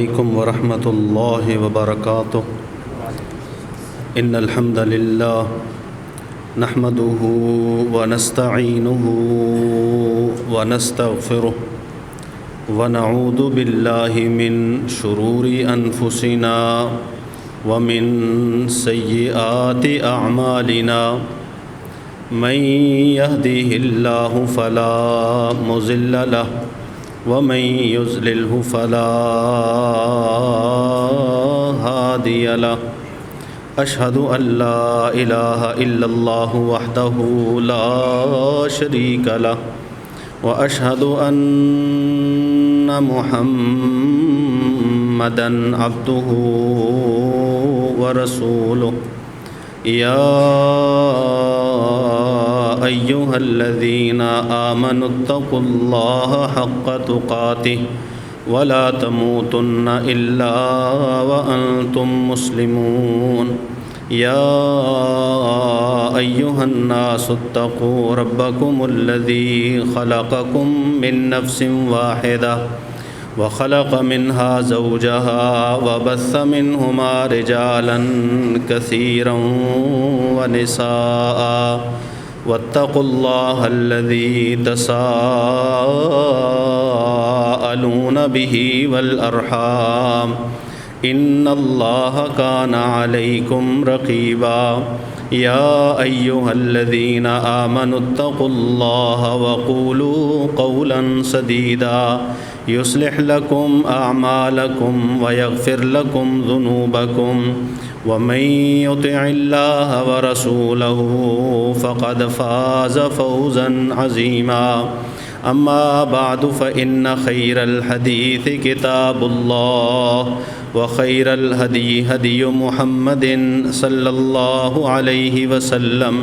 عليكم ورحمة الله وبركاته. إن الحمد لله نحمده ونستعينه ونستغفره ونعوذ بالله من شرور أنفسنا ومن سيئات أعمالنا. من يهده الله فلا مضل له ومن يضلله فلا هادي له. أشهد أن لا إله إلا الله وحده لا شريك له وأشهد أن محمدا عبده ورسوله. يا أيها الذين آمنوا اتقوا الله حق تقاته ولا تموتن إلا وأنتم مسلمون. يا أيها الناس اتقوا ربكم الذي خلقكم من نفس واحدة وخلق منها زوجها وبث منهما رجالا كثيرا ونساء. واتقوا الله الذي تساءلون به والأرحام إن الله كان عليكم رقيبا. يا أيها الذين آمنوا اتقوا الله وقولوا قولا سديدا يصلح لكم أعمالكم ويغفر لكم ذنوبكم ومن يطع الله ورسوله فقد فاز فوزا عظيما. أما بعد فإن خير الحديث كتاب الله وخير الهدي هدي محمد صلى الله عليه وسلم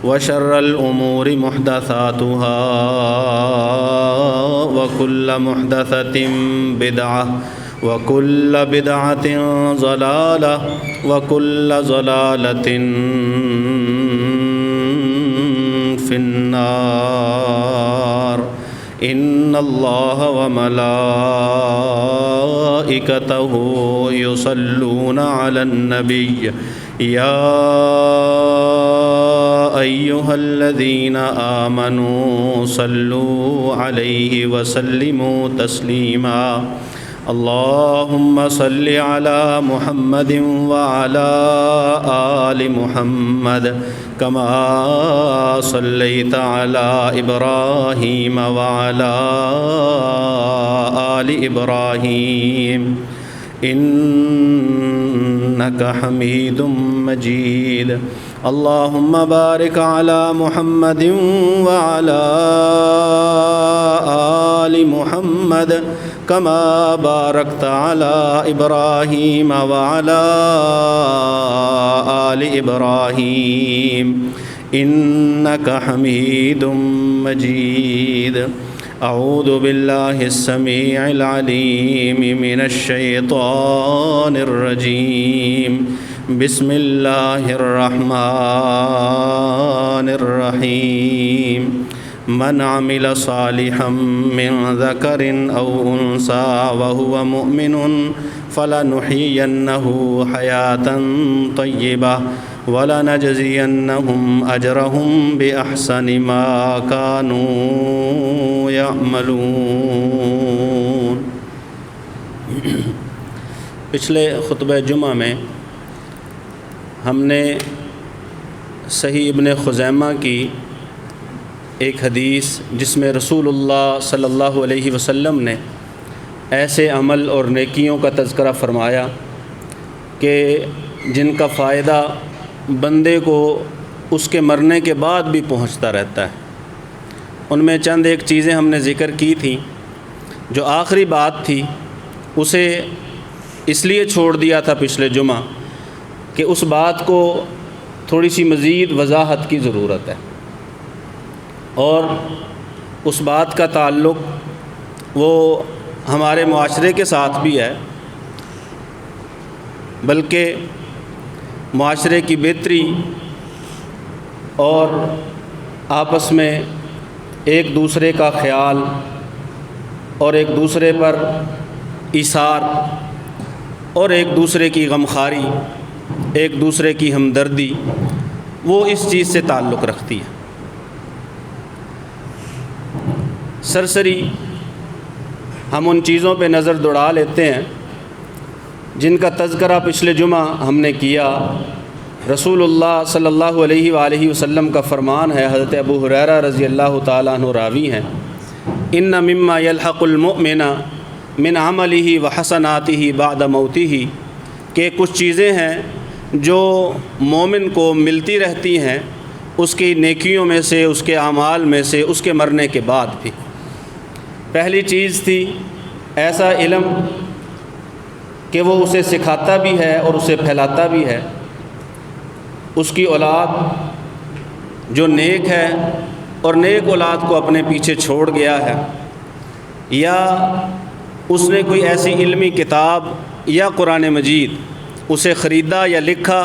وشر الأمور محدثاتها وكل محدثة بدعة وكل بدعة ضلالة وكل ضلالة في النار. إن الله وملائكته يصلون على النبي يا أيها الذين آمنوا صلوا عليه وسلموا تسليما. اللهم صل على محمد وعلى آل محمد كما صليت على إبراهيم وعلى آل إبراهيم إنك حميد مجيد. اللهم بارك على محمد وعلى آل محمد كما باركت على إبراهيم وعلى آل إبراهيم إنك حميد مجيد. أعوذ بالله السميع العليم من الشيطان الرجيم. بسم الله الرحمن الرحيم. من عمل صالحا من ذكر أو أنثى وهو مؤمن فلنحيينه حياة طيبة ولنجزينهم أجرهم بأحسن ما كانوا يعملون. پچھلے خطبہ جمعہ میں ہم نے صحیح ابن خزیمہ کی ایک حدیث جس میں رسول اللہ صلی اللہ علیہ وسلم نے ایسے عمل اور نیکیوں کا تذکرہ فرمایا کہ جن کا فائدہ بندے کو اس کے مرنے کے بعد بھی پہنچتا رہتا ہے. ان میں چند ایک چیزیں ہم نے ذکر کی تھیں. جو آخری بات تھی اسے اس لیے چھوڑ دیا تھا پچھلے جمعہ کہ اس بات کو تھوڑی سی مزید وضاحت کی ضرورت ہے، اور اس بات کا تعلق وہ ہمارے معاشرے کے ساتھ بھی ہے، بلکہ معاشرے کی بہتری اور آپس میں ایک دوسرے کا خیال اور ایک دوسرے پر ایثار اور ایک دوسرے کی غمخواری، ایک دوسرے کی ہمدردی، وہ اس چیز سے تعلق رکھتی ہے۔ سرسری ہم ان چیزوں پہ نظر دوڑا لیتے ہیں جن کا تذکرہ پچھلے جمعہ ہم نے کیا۔ رسول اللہ صلی اللہ علیہ وآلہ وسلم کا فرمان ہے، حضرت ابو ہریرہ رضی اللہ تعالیٰ عنہ راوی ہیں، ان مما یلحق المؤمن من عملہ وحسناتہ بعد موتہ، کہ کچھ چیزیں ہیں جو مومن کو ملتی رہتی ہیں اس کی نیکیوں میں سے، اس کے اعمال میں سے، اس کے مرنے کے بعد بھی۔ پہلی چیز تھی ایسا علم کہ وہ اسے سکھاتا بھی ہے اور اسے پھیلاتا بھی ہے، اس کی اولاد جو نیک ہے اور نیک اولاد کو اپنے پیچھے چھوڑ گیا ہے، یا اس نے کوئی ایسی علمی کتاب یا قرآن مجید اسے خریدا یا لکھا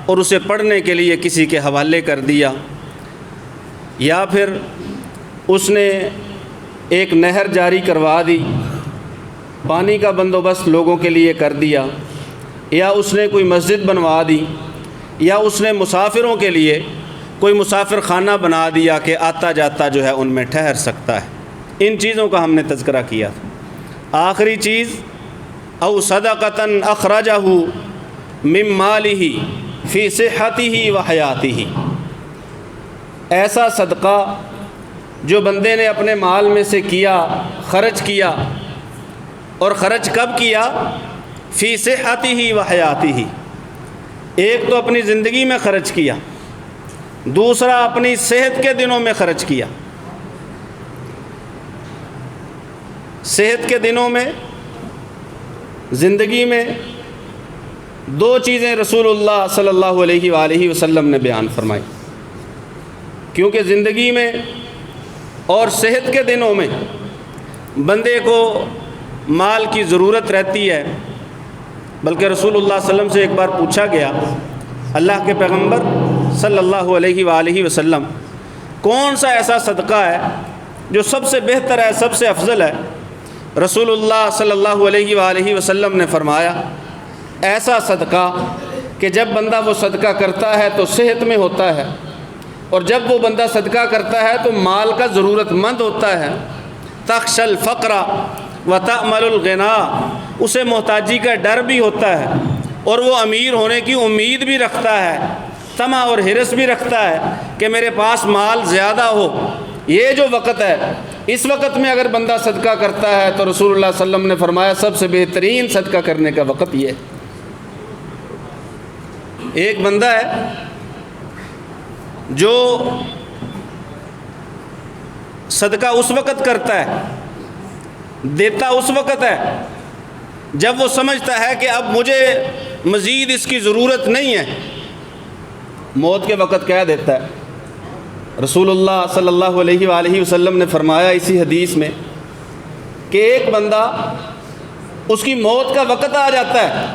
اور اسے پڑھنے کے لیے کسی کے حوالے کر دیا، یا پھر اس نے ایک نہر جاری کروا دی، پانی کا بندوبست لوگوں کے لیے کر دیا، یا اس نے کوئی مسجد بنوا دی، یا اس نے مسافروں کے لیے کوئی مسافر خانہ بنا دیا کہ آتا جاتا جو ہے ان میں ٹھہر سکتا ہے۔ ان چیزوں کا ہم نے تذکرہ کیا تھا۔ آخری چیز او صدقۃ اخرجہ من مالہ فی صحتہ و حیاتہ، ایسا صدقہ جو بندے نے اپنے مال میں سے کیا، خرچ کیا، اور خرچ کب کیا؟ فی صحتہ و حیاتہ، ایک تو اپنی زندگی میں خرچ کیا، دوسرا اپنی صحت کے دنوں میں خرچ کیا۔ صحت کے دنوں میں، زندگی میں دو چیزیں رسول اللہ صلی اللہ علیہ وآلہ وسلم نے بیان فرمائی، کیونکہ زندگی میں اور صحت کے دنوں میں بندے کو مال کی ضرورت رہتی ہے۔ بلکہ رسول اللہ صلی اللہ علیہ وسلم سے ایک بار پوچھا گیا، اللہ کے پیغمبر صلی اللہ علیہ وآلہ وسلم، کون سا ایسا صدقہ ہے جو سب سے بہتر ہے، سب سے افضل ہے؟ رسول اللہ صلی اللہ علیہ وآلہ وسلم نے فرمایا، ایسا صدقہ کہ جب بندہ وہ صدقہ کرتا ہے تو صحت میں ہوتا ہے، اور جب وہ بندہ صدقہ کرتا ہے تو مال کا ضرورت مند ہوتا ہے۔ تخشى الفقر وتأمل الغنى، اسے محتاجی کا ڈر بھی ہوتا ہے اور وہ امیر ہونے کی امید بھی رکھتا ہے، طمع اور حرص بھی رکھتا ہے کہ میرے پاس مال زیادہ ہو۔ یہ جو وقت ہے، اس وقت میں اگر بندہ صدقہ کرتا ہے تو رسول اللہ صلی اللہ علیہ وسلم نے فرمایا سب سے بہترین صدقہ کرنے کا وقت یہ ہے۔ ایک بندہ ہے جو صدقہ اس وقت کرتا ہے، دیتا اس وقت ہے جب وہ سمجھتا ہے کہ اب مجھے مزید اس کی ضرورت نہیں ہے، موت کے وقت کہہ دیتا ہے۔ رسول اللہ صلی اللہ علیہ وآلہ وسلم نے فرمایا اسی حدیث میں کہ ایک بندہ، اس کی موت کا وقت آ جاتا ہے،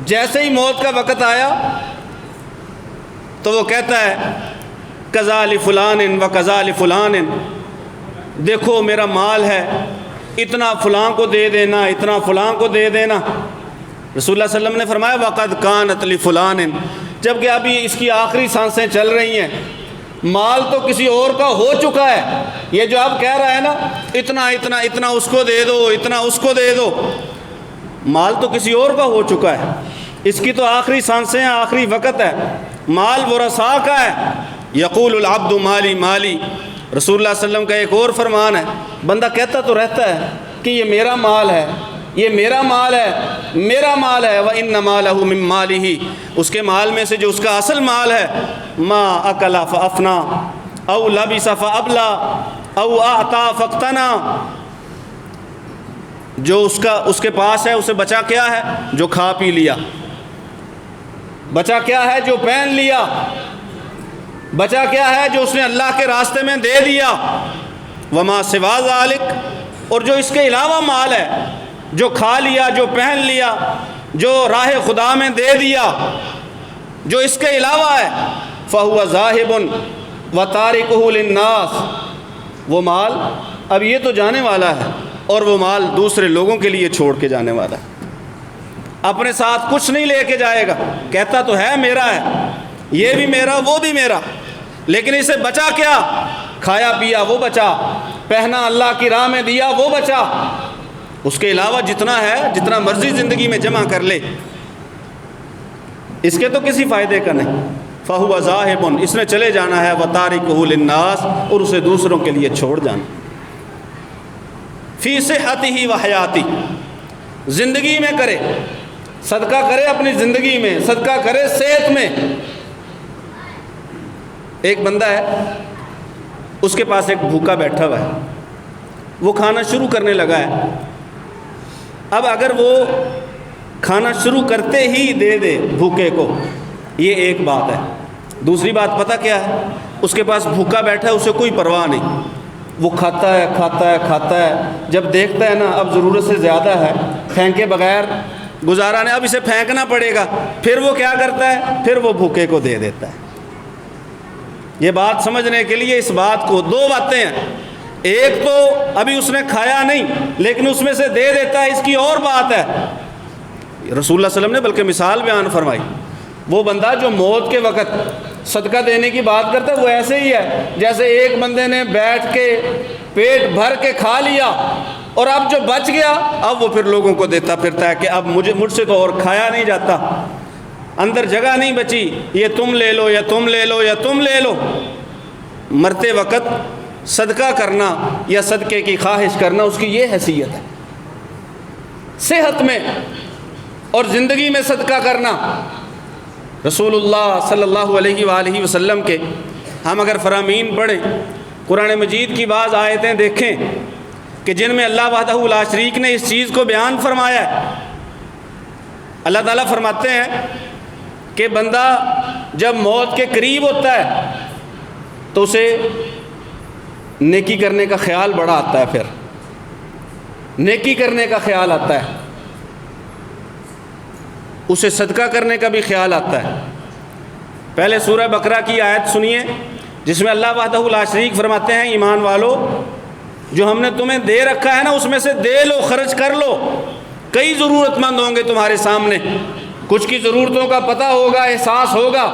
جیسے ہی موت کا وقت آیا تو وہ کہتا ہے قضا لفلان و قضا لفلان، دیکھو میرا مال ہے، اتنا فلاں کو دے دینا، اتنا فلاں کو دے دینا۔ رسول اللہ صلی اللہ علیہ وسلم نے فرمایا وقد کانت لفلان، جبکہ ابھی اس کی آخری سانسیں چل رہی ہیں، مال تو کسی اور کا ہو چکا ہے۔ یہ جو اب کہہ رہا ہے نا اتنا اتنا اتنا اس کو دے دو، اتنا اس کو دے دو، مال تو کسی اور کا ہو چکا ہے، اس کی تو آخری سانسیں ہیں، آخری وقت ہے، مال ورثاء کا ہے۔ یقول العبد مالی مالی، رسول اللہ صلی اللہ علیہ وسلم کا ایک اور فرمان ہے، بندہ کہتا تو رہتا ہے کہ یہ میرا مال ہے، یہ میرا مال ہے، میرا مال ہے، وَإِنَّ مَالَهُ مِن مَالِهِ، اس کے مال میں سے جو اس کا اصل مال ہے، مَا أَكَلَ فَأَفْنَا أَوْ لَبِسَ فَأَبْلَى أَوْ أَعْطَى فَاقْتَنَى، جو اس کے پاس ہے اسے بچا کیا ہے؟ جو کھا پی لیا۔ بچا کیا ہے؟ جو پہن لیا۔ بچا کیا ہے؟ جو اس نے اللہ کے راستے میں دے دیا۔ وما سوا ذالک، اور جو اس کے علاوہ مال ہے، جو کھا لیا، جو پہن لیا، جو راہ خدا میں دے دیا، جو اس کے علاوہ ہے، فہو ذاہب وتارکہ للناس، وہ مال اب یہ تو جانے والا ہے اور وہ مال دوسرے لوگوں کے لیے چھوڑ کے جانے والا ہے۔ اپنے ساتھ کچھ نہیں لے کے جائے گا، کہتا تو ہے میرا ہے، یہ بھی میرا وہ بھی میرا، لیکن اسے بچا کیا؟ کھایا پیا وہ بچا، پہنا اللہ کی راہ میں دیا وہ بچا، اس کے علاوہ جتنا ہے جتنا مرضی زندگی میں جمع کر لے اس کے تو کسی فائدے کا نہیں۔ فَهُوَ ذَاهِبٌ، اس نے چلے جانا ہے، وَتَارِكُهُ لِلنَّاسِ، اور اسے دوسروں کے لیے چھوڑ جانا۔ فِي صِحَّتِهِ وَحَيَاتِهِ، زندگی میں کرے، صدقہ کرے اپنی زندگی میں، صدقہ کرے صحت میں۔ ایک بندہ ہے، اس کے پاس ایک بھوکا بیٹھا ہوا ہے، وہ کھانا شروع کرنے لگا ہے۔ اب اگر وہ کھانا شروع کرتے ہی دے دے بھوکے کو، یہ ایک بات ہے۔ دوسری بات پتہ کیا ہے؟ اس کے پاس بھوکا بیٹھا ہے، اسے کوئی پرواہ نہیں، وہ کھاتا ہے کھاتا ہے کھاتا ہے، جب دیکھتا ہے نا اب ضرورت سے زیادہ ہے، پھینکے بغیر گزارا نہیں، اب اسے پھینکنا پڑے گا، پھر وہ کیا کرتا ہے؟ پھر وہ بھوکے کو دے دیتا ہے۔ یہ بات سمجھنے کے لیے اس بات کو، دو باتیں ہیں، ایک تو ابھی اس نے کھایا نہیں لیکن اس میں سے دے دیتا ہے، اس کی اور بات ہے۔ رسول اللہ صلی اللہ علیہ وسلم نے بلکہ مثال بیان فرمائی، وہ بندہ جو موت کے وقت صدقہ دینے کی بات کرتا ہے وہ ایسے ہی ہے جیسے ایک بندے نے بیٹھ کے پیٹ بھر کے کھا لیا اور اب جو بچ گیا اب وہ پھر لوگوں کو دیتا پھرتا ہے کہ اب مجھ سے تو اور کھایا نہیں جاتا، اندر جگہ نہیں بچی، یہ تم لے لو یا تم لے لو یا تم لے لو۔ مرتے وقت صدقہ کرنا یا صدقے کی خواہش کرنا، اس کی یہ حیثیت ہے۔ صحت میں اور زندگی میں صدقہ کرنا، رسول اللہ صلی اللہ علیہ وآلہ وسلم کے ہم اگر فرامین پڑھیں، قرآن مجید کی بعض آیتیں دیکھیں کہ جن میں اللہ وحدہ لا شریک نے اس چیز کو بیان فرمایا ہے۔ اللہ تعالیٰ فرماتے ہیں کہ بندہ جب موت کے قریب ہوتا ہے تو اسے نیکی کرنے کا خیال بڑا آتا ہے، پھر نیکی کرنے کا خیال آتا ہے، اسے صدقہ کرنے کا بھی خیال آتا ہے۔ پہلے سورہ بقرہ کی آیت سنیے جس میں اللہ وحدہ لا شریک فرماتے ہیں، ایمان والو جو ہم نے تمہیں دے رکھا ہے نا اس میں سے دے لو، خرچ کر لو۔ کئی ضرورت مند ہوں گے تمہارے سامنے، کچھ کی ضرورتوں کا پتہ ہوگا، احساس ہوگا،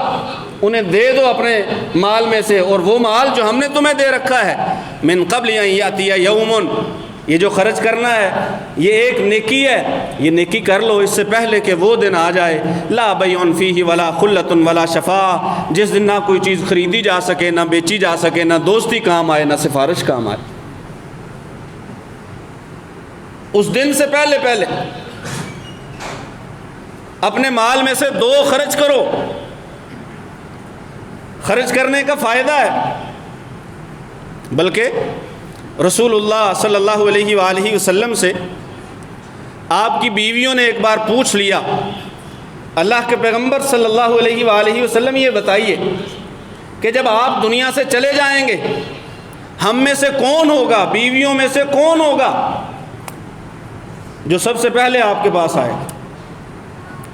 انہیں دے دو اپنے مال میں سے، اور وہ مال جو ہم نے تمہیں دے رکھا ہے، من قبل ان یاتی یوم، یہ جو خرچ کرنا ہے یہ ایک نیکی ہے، یہ نیکی کر لو اس سے پہلے کہ وہ دن آ جائے، لا بیع فیہ ولا خلۃ ولا شفاعہ، جس دن نہ کوئی چیز خریدی جا سکے، نہ بیچی جا سکے، نہ دوستی کام آئے، نہ سفارش کام آئے۔ اس دن سے پہلے اپنے مال میں سے دو خرچ کرو۔ خرچ کرنے کا فائدہ ہے، بلکہ رسول اللہ صلی اللہ علیہ وآلہ وسلم سے آپ کی بیویوں نے ایک بار پوچھ لیا، اللہ کے پیغمبر صلی اللہ علیہ وآلہ وسلم یہ بتائیے کہ جب آپ دنیا سے چلے جائیں گے ہم میں سے کون ہوگا، بیویوں میں سے کون ہوگا جو سب سے پہلے آپ کے پاس آئے گا،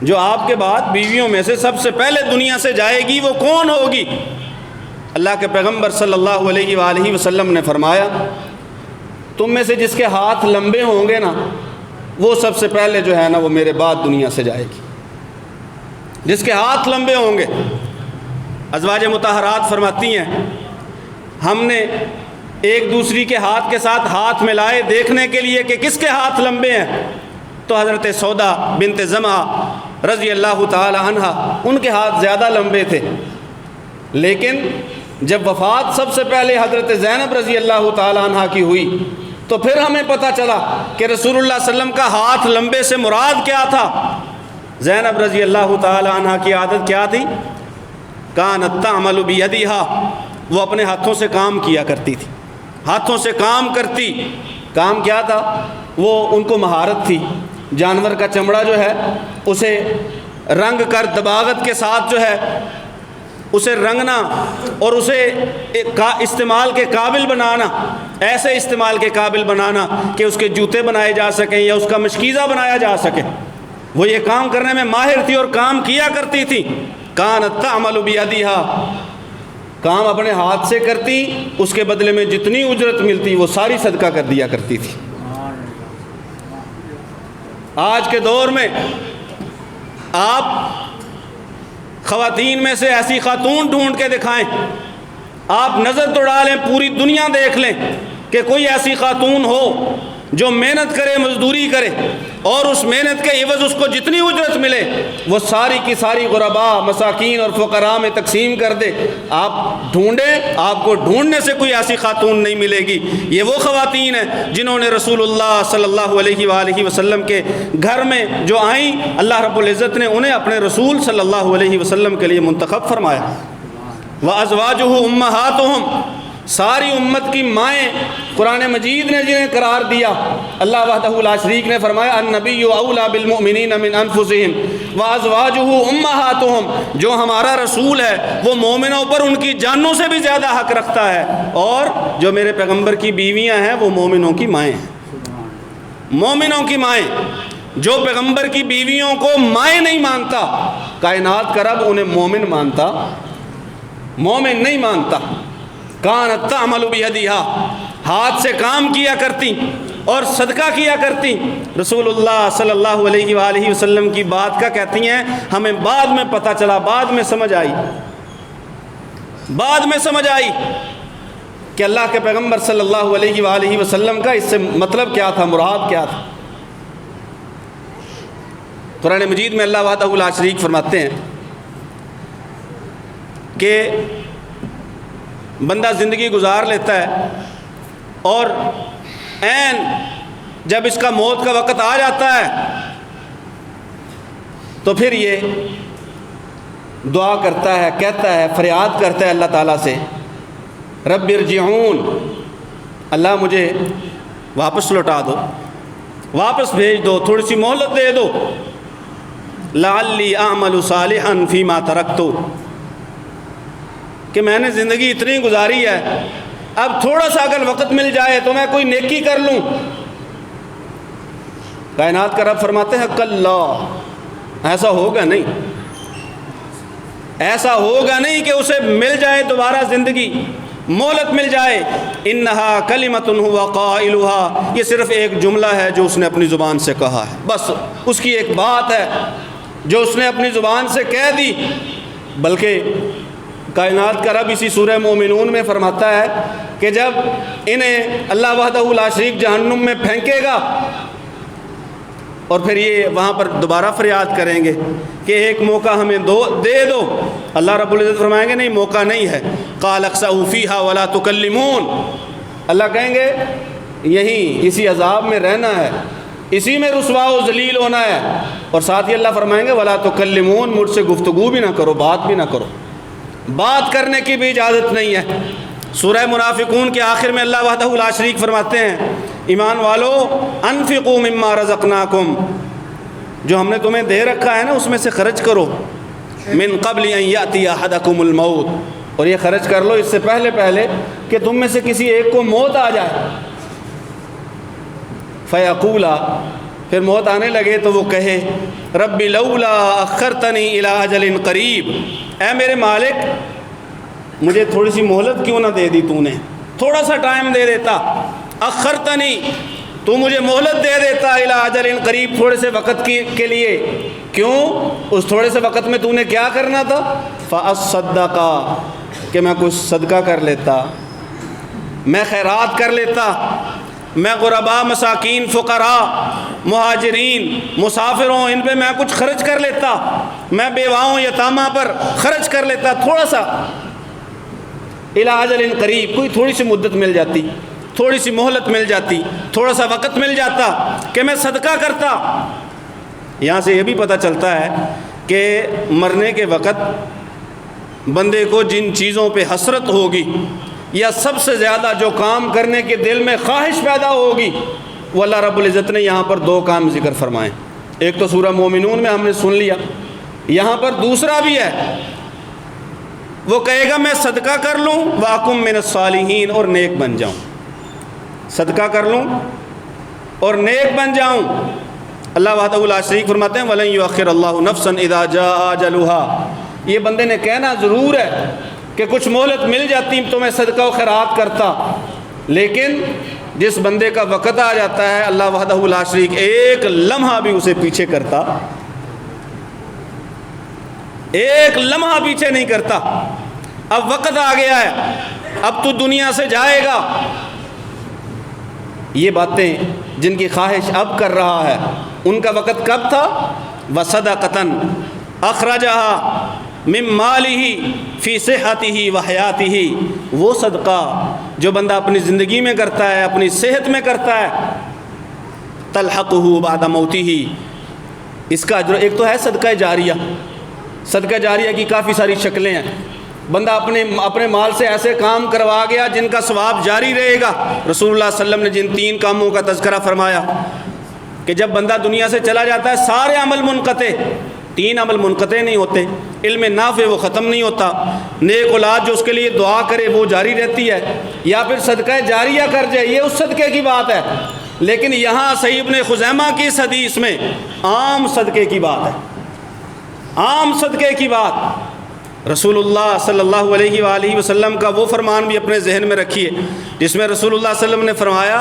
جو آپ کے بعد بیویوں میں سے سب سے پہلے دنیا سے جائے گی وہ کون ہوگی؟ اللہ کے پیغمبر صلی اللہ علیہ وآلہ وسلم نے فرمایا، تم میں سے جس کے ہاتھ لمبے ہوں گے نا وہ سب سے پہلے جو ہے نا وہ میرے بعد دنیا سے جائے گی۔ جس کے ہاتھ لمبے ہوں گے، ازواج مطہرات فرماتی ہیں ہم نے ایک دوسری کے ہاتھ کے ساتھ ہاتھ ملائے دیکھنے کے لیے کہ کس کے ہاتھ لمبے ہیں، تو حضرت سودا بنت زمعہ رضی اللہ تعالی عنہ ان کے ہاتھ زیادہ لمبے تھے، لیکن جب وفات سب سے پہلے حضرت زینب رضی اللہ تعالی عنہ کی ہوئی تو پھر ہمیں پتہ چلا کہ رسول اللہ صلی اللہ علیہ وسلم کا ہاتھ لمبے سے مراد کیا تھا۔ زینب رضی اللہ تعالی عنہ کی عادت کیا تھی؟ کانت تعمل بیدہا، وہ اپنے ہاتھوں سے کام کیا کرتی تھی، ہاتھوں سے کام کرتی۔ کام کیا تھا؟ وہ ان کو مہارت تھی، جانور کا چمڑا جو ہے اسے رنگ کر دباغت کے ساتھ جو ہے اسے رنگنا اور اسے استعمال کے قابل بنانا، ایسے استعمال کے قابل بنانا کہ اس کے جوتے بنائے جا سکیں یا اس کا مشکیزہ بنایا جا سکے، وہ یہ کام کرنے میں ماہر تھی اور کام کیا کرتی تھی۔ کانت تعمل بیدہا، کام اپنے ہاتھ سے کرتی، اس کے بدلے میں جتنی اجرت ملتی وہ ساری صدقہ کر دیا کرتی تھی۔ آج کے دور میں آپ خواتین میں سے ایسی خاتون ڈھونڈ کے دکھائیں، آپ نظر تو ڈالیں، پوری دنیا دیکھ لیں کہ کوئی ایسی خاتون ہو جو محنت کرے، مزدوری کرے، اور اس محنت کے عوض اس کو جتنی اجرت ملے وہ ساری کی ساری غرباء، مساکین اور فقراء میں تقسیم کر دے۔ آپ ڈھونڈیں، آپ کو ڈھونڈنے سے کوئی ایسی خاتون نہیں ملے گی۔ یہ وہ خواتین ہیں جنہوں نے رسول اللہ صلی اللہ علیہ وآلہ وسلم کے گھر میں جو آئیں، اللہ رب العزت نے انہیں اپنے رسول صلی اللہ علیہ وسلم کے لیے منتخب فرمایا۔ وَأَزْوَاجُهُ أُمَّهَاتُهُمْ، ساری امت کی مائیں قرآن مجید نے جنہیں قرار دیا، اللہ وحدہ لا شریک نے فرمایا النبی اولیٰ بالمؤمنین من انفسہم وازواجہ امہاتہم، جو ہمارا رسول ہے وہ مومنوں پر ان کی جانوں سے بھی زیادہ حق رکھتا ہے، اور جو میرے پیغمبر کی بیویاں ہیں وہ مومنوں کی مائیں ہیں۔ مومنوں کی مائیں، جو پیغمبر کی بیویوں کو مائیں نہیں مانتا، کائنات کا رب انہیں مومن مانتا، مومن نہیں مانتا۔ کانت تعمل بیدہا، ہاتھ سے کام کیا کرتی اور صدقہ کیا کرتی۔ رسول اللہ صلی اللہ علیہ وآلہ وسلم کی بات کا کہتی ہیں ہمیں بعد میں پتہ چلا، بعد میں سمجھ آئی کہ اللہ کے پیغمبر صلی اللہ علیہ وآلہ وسلم کا اس سے مطلب کیا تھا، مراد کیا تھا۔ قرآن مجید میں اللہ وحدہ لا شریک فرماتے ہیں کہ بندہ زندگی گزار لیتا ہے اور عین جب اس کا موت کا وقت آ جاتا ہے تو پھر یہ دعا کرتا ہے، کہتا ہے، فریاد کرتا ہے اللہ تعالیٰ سے، رب ارجعون، اللہ مجھے واپس لوٹا دو، واپس بھیج دو، تھوڑی سی مہلت دے دو، لعلی اعمل صالحا فیما ترکت، کہ میں نے زندگی اتنی گزاری ہے، اب تھوڑا سا اگر وقت مل جائے تو میں کوئی نیکی کر لوں۔ کائنات کا رب فرماتے ہیں کلا، ایسا ہوگا نہیں، ایسا ہوگا نہیں کہ اسے مل جائے دوبارہ زندگی، مہلت مل جائے۔ انہا کلمۃ ہوا قائلھا، یہ صرف ایک جملہ ہے جو اس نے اپنی زبان سے کہا ہے، بس اس کی ایک بات ہے جو اس نے اپنی زبان سے کہہ دی۔ بلکہ کائنات کا رب اسی سورہ مومنون میں فرماتا ہے کہ جب انہیں اللہ وحدہ لا شریک جہنم میں پھینکے گا اور پھر یہ وہاں پر دوبارہ فریاد کریں گے کہ ایک موقع ہمیں دے دو، اللہ رب العزت فرمائیں گے نہیں، موقع نہیں ہے۔ قال اخسئوا فیہا ولا تکلمون، اللہ کہیں گے یہیں اسی عذاب میں رہنا ہے، اسی میں رسوا و ذلیل ہونا ہے، اور ساتھ ہی اللہ فرمائیں گے ولا تکلمون، مجھ سے گفتگو بھی نہ کرو، بات بھی نہ کرو، بات کرنے کی بھی اجازت نہیں ہے۔ سورہ منافقون کے آخر میں اللہ وحدہ لا شریک فرماتے ہیں ایمان والو انفقوا مما رزقناکم، جو ہم نے تمہیں دے رکھا ہے نا اس میں سے خرچ کرو، من قبل ان یاتی احدکم الموت، اور یہ خرچ کر لو اس سے پہلے کہ تم میں سے کسی ایک کو موت آ جائے، فیقولا، پھر موت آنے لگے تو وہ کہے رب لولا اخرتنی الی اجل قریب، اے میرے مالک مجھے تھوڑی سی مہلت کیوں نہ دے دی، تو نے تھوڑا سا ٹائم دے دیتا، اخرتنی، تو مجھے مہلت دے دیتا، الی اجل قریب، تھوڑے سے وقت کے لیے، کیوں؟ اس تھوڑے سے وقت میں تو نے کیا کرنا تھا، فاصدقا، کہ میں کچھ صدقہ کر لیتا، میں خیرات کر لیتا، میں غرباء، مساکین، فقراء، مہاجرین، مسافروں، ان پہ میں کچھ خرچ کر لیتا، میں بیواؤں، یتامہ پر خرچ کر لیتا، تھوڑا سا، الی اجل قریب، کوئی تھوڑی سی مدت مل جاتی، تھوڑی سی مہلت مل جاتی، تھوڑا سا وقت مل جاتا کہ میں صدقہ کرتا۔ یہاں سے یہ بھی پتہ چلتا ہے کہ مرنے کے وقت بندے کو جن چیزوں پہ حسرت ہوگی یا سب سے زیادہ جو کام کرنے کے دل میں خواہش پیدا ہوگی، وہ اللہ رب العزت نے یہاں پر دو کام ذکر فرمائے۔ ایک تو سورہ مومنون میں ہم نے سن لیا، یہاں پر دوسرا بھی ہے، وہ کہے گا میں صدقہ کر لوں واکم من الصالحین، اور نیک بن جاؤں، صدقہ کر لوں اور نیک بن جاؤں۔ اللہ وحدہ لا شریک فرماتے ہیں وَلَن يُؤَخِّرَ اللَّهُ نَفْسًا إِذَا جَاءَ أَجَلُهَا، یہ بندے نے کہنا ضرور ہے کہ کچھ مہلت مل جاتی تو میں صدقہ و خیرات کرتا، لیکن جس بندے کا وقت آ جاتا ہے اللہ وحدہ لا شریک ایک لمحہ بھی اسے پیچھے کرتا ایک لمحہ پیچھے نہیں کرتا. اب وقت آ گیا ہے, اب تو دنیا سے جائے گا. یہ باتیں جن کی خواہش اب کر رہا ہے, ان کا وقت کب تھا؟ وَصَدَقَةً أَخْرَجَهَا مِن مَالِهِ فِي صِحَّتِهِ وَحَيَاتِهِ. وہ صدقہ جو بندہ اپنی زندگی میں کرتا ہے, اپنی صحت میں کرتا ہے, تَلْحَقُهُ بَعْدَ مَوْتِهِ. اس کا اجر ایک تو ہے صدقہ جاریہ. صدقہ جاریہ کی کافی ساری شکلیں ہیں. بندہ اپنے مال سے ایسے کام کروا گیا جن کا ثواب جاری رہے گا. رسول اللہ صلی اللہ علیہ وسلم نے جن 3 کاموں کا تذکرہ فرمایا کہ جب بندہ دنیا سے چلا جاتا ہے سارے عمل منقطع. 3 عمل منقطع نہیں ہوتے. علم نافع وہ ختم نہیں ہوتا, نیک اولاد جو اس کے لیے دعا کرے وہ جاری رہتی ہے, یا پھر صدقہ جاریہ کر جائے, یہ اس صدقے کی بات ہے. لیکن یہاں صحیح ابن خزیمہ کی اس حدیث میں عام صدقے کی بات ہے, عام صدقے کی بات. رسول اللہ صلی اللہ علیہ وآلہ وسلم کا وہ فرمان بھی اپنے ذہن میں رکھیے جس میں رسول اللہ صلی اللہ علیہ وسلم نے فرمایا,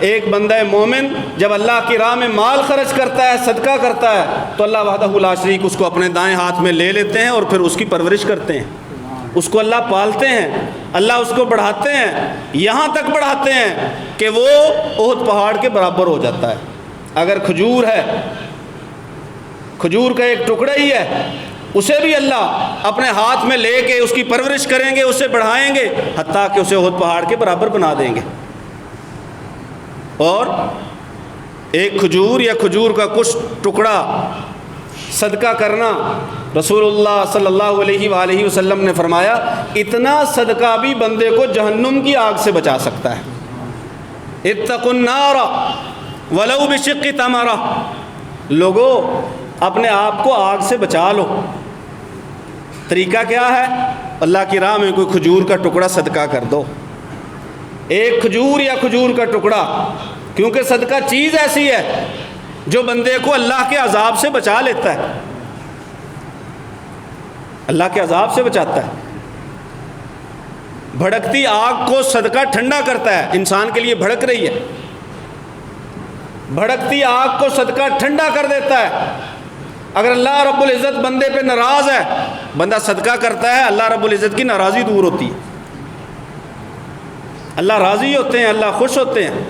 ایک بندہ مومن جب اللہ کی راہ میں مال خرچ کرتا ہے, صدقہ کرتا ہے, تو اللہ وحدہ لا شریک اس کو اپنے دائیں ہاتھ میں لے لیتے ہیں اور پھر اس کی پرورش کرتے ہیں. اس کو اللہ پالتے ہیں, اللہ اس کو بڑھاتے ہیں, یہاں تک بڑھاتے ہیں کہ وہ احد پہاڑ کے برابر ہو جاتا ہے. اگر کھجور ہے, کھجور کا ایک ٹکڑا ہی ہے, اسے بھی اللہ اپنے ہاتھ میں لے کے اس کی پرورش کریں گے, اسے بڑھائیں گے, حتیٰ کہ اسے احد پہاڑ کے برابر بنا دیں گے. اور ایک کھجور یا کھجور کا کچھ ٹکڑا صدقہ کرنا, رسول اللہ صلی اللہ علیہ وآلہ وسلم نے فرمایا اتنا صدقہ بھی بندے کو جہنم کی آگ سے بچا سکتا ہے. اتقوا النار ولو بشق تمرہ. لوگوں اپنے آپ کو آگ سے بچا لو. طریقہ کیا ہے؟ اللہ کی راہ میں کوئی کھجور کا ٹکڑا صدقہ کر دو, ایک کھجور یا کھجور کا ٹکڑا, کیونکہ صدقہ چیز ایسی ہے جو بندے کو اللہ کے عذاب سے بچا لیتا ہے, اللہ کے عذاب سے بچاتا ہے. بھڑکتی آگ کو صدقہ ٹھنڈا کرتا ہے, انسان کے لیے بھڑک رہی ہے, بھڑکتی آگ کو صدقہ ٹھنڈا کر دیتا ہے. اگر اللہ رب العزت بندے پہ ناراض ہے, بندہ صدقہ کرتا ہے, اللہ رب العزت کی ناراضی دور ہوتی ہے, اللہ راضی ہوتے ہیں, اللہ خوش ہوتے ہیں.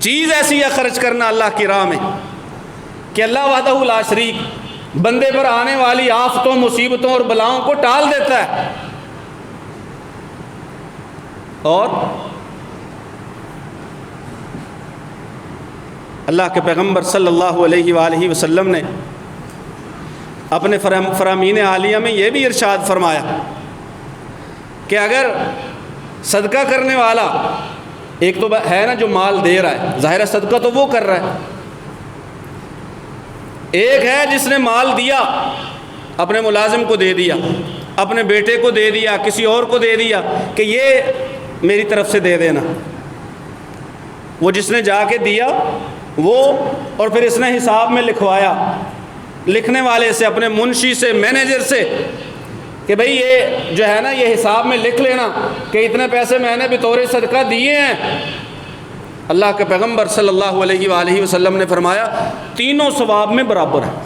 چیز ایسی ہے خرچ کرنا اللہ کی راہ میں کہ اللہ وحدہ لا شریک بندے پر آنے والی آفتوں, مصیبتوں اور بلاؤں کو ٹال دیتا ہے. اور اللہ کے پیغمبر صلی اللہ علیہ وآلہ وسلم نے اپنے فرامین عالیہ میں یہ بھی ارشاد فرمایا کہ اگر صدقہ کرنے والا, ایک تو ہے نا جو مال دے رہا ہے, ظاہر صدقہ تو وہ کر رہا ہے, ایک ہے جس نے مال دیا, اپنے ملازم کو دے دیا, اپنے بیٹے کو دے دیا, کسی اور کو دے دیا کہ یہ میری طرف سے دے دینا. وہ جس نے جا کے دیا وہ, اور پھر اس نے حساب میں لکھوایا لکھنے والے سے, اپنے منشی سے, مینیجر سے کہ بھئی یہ جو ہے نا یہ حساب میں لکھ لینا کہ اتنے پیسے میں نے بطور صدقہ دیے ہیں. اللہ کے پیغمبر صلی اللہ علیہ وآلہ وسلم نے فرمایا تینوں ثواب میں برابر ہیں,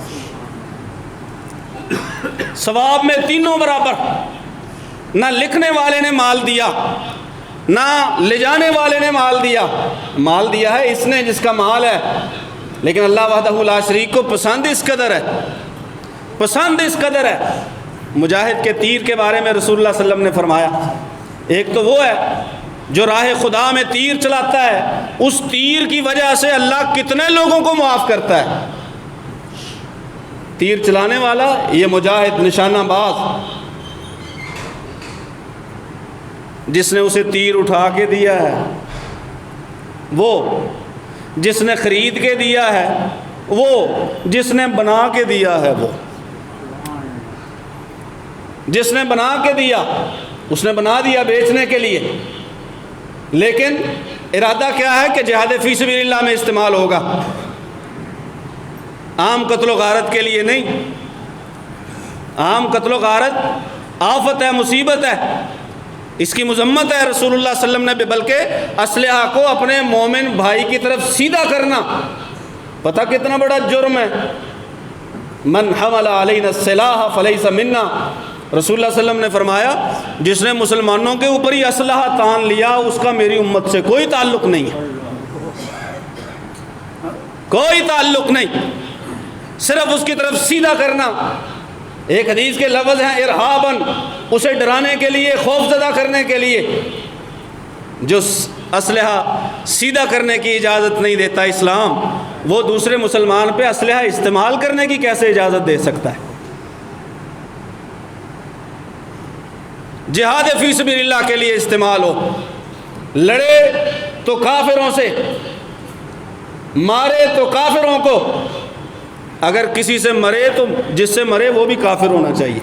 ثواب میں تینوں برابر. نہ لکھنے والے نے مال دیا, نہ لے جانے والے نے مال دیا. مال دیا ہے اس نے جس کا مال ہے, لیکن اللہ وحدہ لا شریک کو پسند اس قدر ہے, پسند اس قدر ہے. مجاہد کے تیر کے بارے میں رسول اللہ صلی اللہ علیہ وسلم نے فرمایا, ایک تو وہ ہے جو راہ خدا میں تیر چلاتا ہے, اس تیر کی وجہ سے اللہ کتنے لوگوں کو معاف کرتا ہے. تیر چلانے والا یہ مجاہد نشانہ باز جس نے اسے تیر اٹھا کے دیا ہے, وہ جس نے خرید کے دیا ہے, وہ جس نے بنا کے دیا ہے, وہ جس نے بنا کے دیا, اس نے بنا دیا بیچنے کے لیے, لیکن ارادہ کیا ہے کہ جہاد فی سبیل اللہ میں استعمال ہوگا, عام قتل و غارت کے لیے نہیں. عام قتل و غارت آفت ہے, مصیبت ہے, اس کی مذمت ہے رسول اللہ صلی اللہ علیہ وسلم نے, بلکہ اسلحہ کو اپنے مومن بھائی کی طرف سیدھا کرنا پتہ کتنا بڑا جرم ہے. من حمل علینا السلاح فلیس منا، رسول اللہ صلی اللہ علیہ وسلم نے فرمایا جس نے مسلمانوں کے اوپر ہی اسلحہ تان لیا اس کا میری امت سے کوئی تعلق نہیں ہے، کوئی تعلق نہیں، صرف اس کی طرف سیدھا کرنا۔ ایک حدیث کے لفظ ہیں ارہابن، اسے ڈرانے کے لیے، خوف زدہ کرنے کے لیے۔ جو اسلحہ سیدھا کرنے کی اجازت نہیں دیتا اسلام، وہ دوسرے مسلمان پہ اسلحہ استعمال کرنے کی کیسے اجازت دے سکتا ہے؟ جہاد فی سبیل اللہ کے لیے استعمال ہو، لڑے تو کافروں سے، مارے تو کافروں کو، اگر کسی سے مرے تو جس سے مرے وہ بھی کافر ہونا چاہیے۔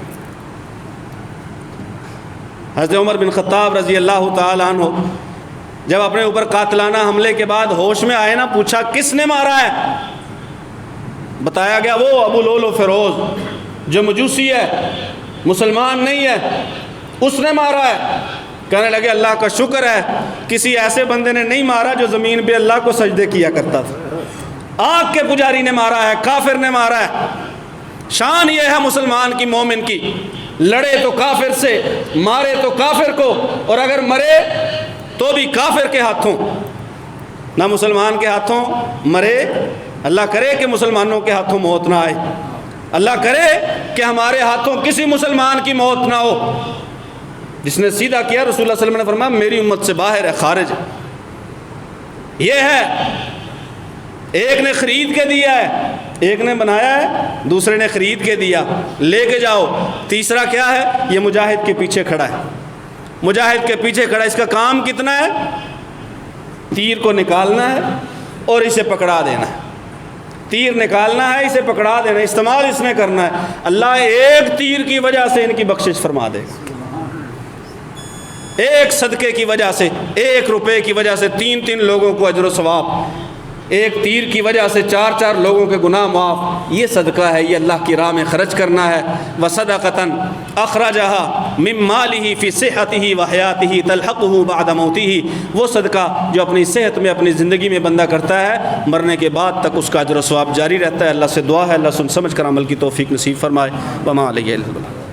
حضرت عمر بن خطاب رضی اللہ تعالی عنہ جب اپنے اوپر قاتلانہ حملے کے بعد ہوش میں آئے نا، پوچھا کس نے مارا ہے؟ بتایا گیا وہ ابو لولو فیروز جو مجوسی ہے، مسلمان نہیں ہے، اس نے مارا ہے۔ کہنے لگے اللہ کا شکر ہے کسی ایسے بندے نے نہیں مارا جو زمین پہ اللہ کو سجدے کیا کرتا تھا، آگ کے پجاری نے مارا ہے، کافر نے مارا ہے۔ شان یہ ہے مسلمان کی، مومن کی، لڑے تو کافر سے، مارے تو کافر کو، اور اگر مرے تو بھی کافر کے ہاتھوں، نہ مسلمان کے ہاتھوں مرے۔ اللہ کرے کہ مسلمانوں کے ہاتھوں موت نہ آئے، اللہ کرے کہ ہمارے ہاتھوں کسی مسلمان کی موت نہ ہو۔ جس نے سیدھا کیا، رسول اللہ صلی اللہ علیہ وسلم نے فرمایا میری امت سے باہر ہے، خارج ہے۔ یہ ہے، ایک نے خرید کے دیا ہے، ایک نے بنایا ہے، دوسرے نے خرید کے دیا، لے کے جاؤ۔ تیسرا کیا ہے؟ یہ مجاہد کے پیچھے کھڑا ہے، مجاہد کے پیچھے کھڑا ہے، اس کا کام کتنا ہے؟ تیر کو نکالنا ہے اور اسے پکڑا دینا ہے، تیر نکالنا ہے، اسے پکڑا دینا، استعمال اس نے کرنا ہے۔ اللہ ایک تیر کی وجہ سے ان کی بخشش فرما دے گا، ایک صدقے کی وجہ سے، ایک روپے کی وجہ سے 3 لوگوں کو اجر و ثواب، ایک تیر کی وجہ سے 4 لوگوں کے گناہ معاف۔ یہ صدقہ ہے، یہ اللہ کی راہ میں خرچ کرنا ہے۔ وَصَدَقَةً أَخْرَجَهَا مِن مَالِهِ فِي صِحَّتِهِ وَحَيَاتِهِ تَلْحَقُهُ بَعْدَ مَوْتِهِ، وہ صدقہ جو اپنی صحت میں، اپنی زندگی میں بندہ کرتا ہے، مرنے کے بعد تک اس کا اجر و ثواب جاری رہتا ہے۔ اللہ سے دعا ہے اللہ سن سمجھ کر عمل کی توفیق نصیب فرمائے۔ وَمَا عَلَيْهِ إِلَّا الْبَلَاغُ۔